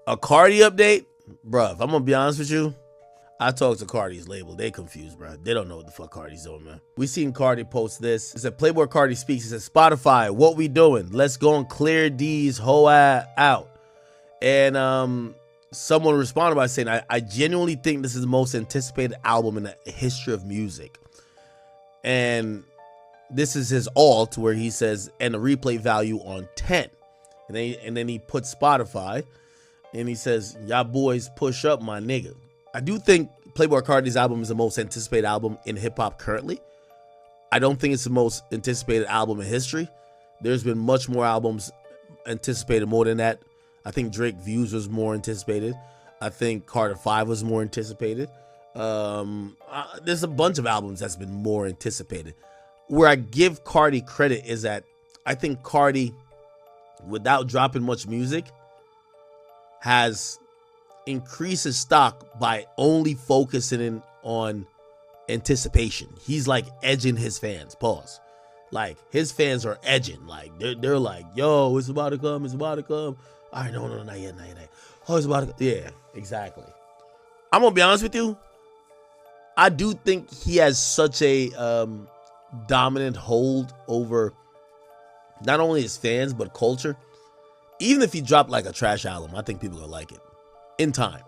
A Carti update? Bruh, if I'm gonna be honest with you, I talked to Carti's label. They confused, bro. They don't know what the fuck Carti's doing, man. We seen Carti post this. It said, Playboi Carti speaks. It said, Spotify, what we doing? Let's go and clear these whole ass out. And someone responded by saying, I genuinely think this is the most anticipated album in the history of music. And this is his alt where he says, and the replay value on 10. And then he put Spotify and he says, y'all boys push up, my nigga. I do think Playboi Carti's album is the most anticipated album in hip hop currently. I don't think it's the most anticipated album in history. There's been much more albums anticipated more than that. I think Drake Views was more anticipated. I think Carter 5 was more anticipated. There's a bunch of albums that's been more anticipated. Where I give Carti credit is that I think Carti, without dropping much music, has increased his stock by only focusing in on anticipation. He's like edging his fans. Pause. Like his fans are edging. Like they're like, yo, it's about to come. It's about to come. All right, no, not yet. Oh, it's about to come. Yeah, exactly. I'm gonna be honest with you. I do think he has such a dominant hold over not only his fans but culture. Even if he dropped like a trash album, I think people are gonna like it in time.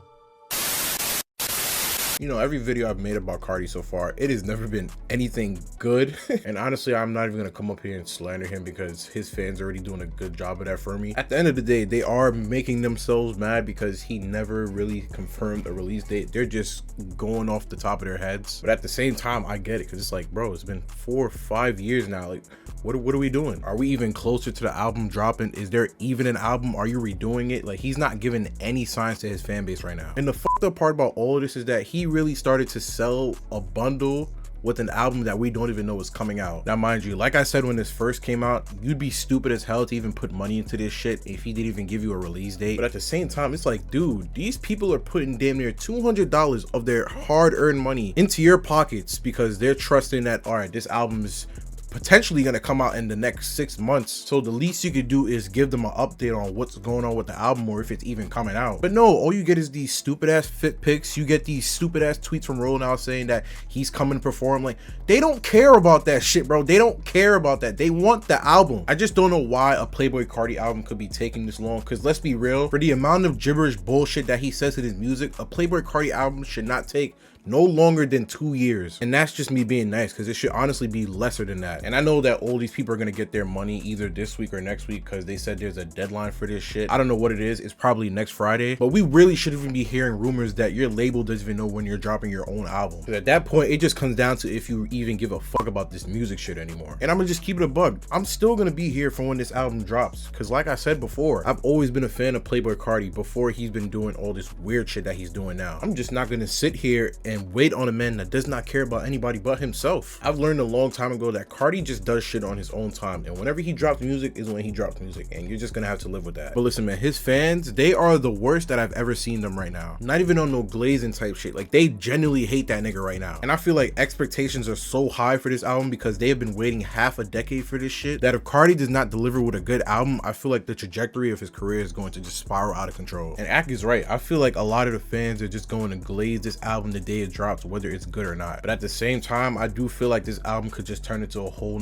You know, every video I've made about Carti so far, it has never been anything good. And honestly, I'm not even gonna come up here and slander him because his fans are already doing a good job of that for me. At the end of the day, they are making themselves mad because he never really confirmed a release date. They're just going off the top of their heads. But at the same time, I get it because it's like, bro, it's been 4 or 5 years now. Like, what are we doing? Are we even closer to the album dropping? Is there even an album? Are you redoing it? Like, he's not giving any signs to his fan base right now. And the fucked up part about all of this is that he really started to sell a bundle with an album that we don't even know is coming out. Now, mind you, like I said, when this first came out, you'd be stupid as hell to even put money into this shit if he didn't even give you a release date. But at the same time, it's like, dude, these people are putting damn near $200 of their hard-earned money into your pockets because they're trusting that, all right, this album is potentially going to come out in the next 6 months. So the least you could do is give them an update on what's going on with the album or if it's even coming out. But no, all you get is these stupid ass fit pics. You get these stupid ass tweets from Roll now saying that he's coming to perform. Like, they don't care about that shit, bro. They don't care about that. They want the album. I just don't know why a Playboi Carti album could be taking this long, because let's be real, for the amount of gibberish bullshit that he says in his music, a Playboi Carti album should not take no longer than 2 years. And that's just me being nice, because it should honestly be lesser than that. And I know that all these people are going to get their money either this week or next week because they said there's a deadline for this shit. I don't know what it is. It's probably next Friday. But we really shouldn't even be hearing rumors that your label doesn't even know when you're dropping your own album. Because at that point, it just comes down to if you even give a fuck about this music shit anymore. And I'm going to just keep it a bug. I'm still going to be here for when this album drops. Because like I said before, I've always been a fan of Playboi Carti before he's been doing all this weird shit that he's doing now. I'm just not going to sit here and wait on a man that does not care about anybody but himself. I've learned a long time ago that Carti just does shit on his own time, and whenever he drops music is when he drops music, and you're just gonna have to live with that. But listen, man, his fans, they are the worst that I've ever seen them right now. Not even on no glazing type shit. Like, they genuinely hate that nigga right now. And I feel like expectations are so high for this album because they have been waiting half a decade for this shit, that if Carti does not deliver with a good album, I feel like the trajectory of his career is going to just spiral out of control. And Ak is right. I feel like a lot of the fans are just going to glaze this album the day it drops, whether it's good or not. But at the same time, I do feel like this album could just turn into a whole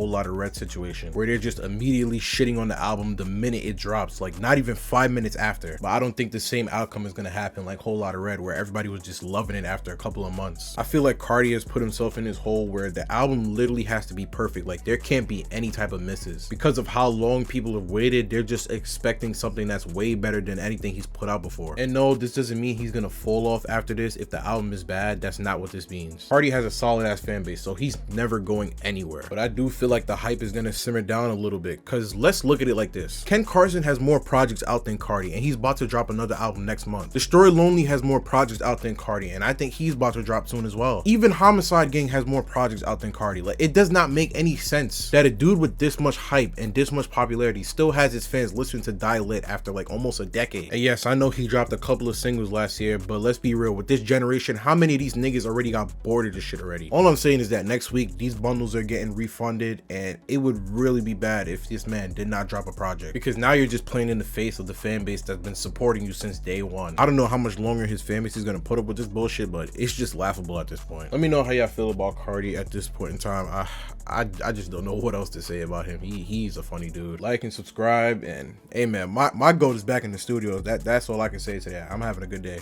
lot of red situation where they're just immediately shitting on the album the minute it drops, like not even 5 minutes after. But I don't think the same outcome is going to happen like Whole Lotta Red, where everybody was just loving it after a couple of months. I feel like Carti has put himself in this hole where the album literally has to be perfect. Like, there can't be any type of misses because of how long people have waited. They're just expecting something that's way better than anything he's put out before. And no, this doesn't mean he's gonna fall off after this if the album is bad. That's not what this means. Carti has a solid ass fan base, so he's never going anywhere. But I do feel like the hype is gonna simmer down a little bit, because let's look at it like this. Ken Carson has more projects out than Carti, and he's about to drop another album next month. Destroy Lonely has more projects out than Carti, and I think he's about to drop soon as well. Even Homicide Gang has more projects out than Carti. Like, it does not make any sense that a dude with this much hype and this much popularity still has his fans listening to Die Lit after like almost a decade. And yes, I know he dropped a couple of singles last year, but let's be real, with this generation, how many of these niggas already got bored of this shit already? All I'm saying is that next week, these bundles are getting refunded, and it would really be bad if this man did not drop a project, because now you're just playing in the face of the fan base that's been supporting you since day one. I don't know how much longer his fan base is gonna put up with this bullshit, but it's just laughable at this point. Let me know how y'all feel about Carti at this point in time. I just don't know what else to say about him. He's a funny dude. Like and subscribe, and hey man, my goat is back in the studio. That's all I can say today. I'm having a good day.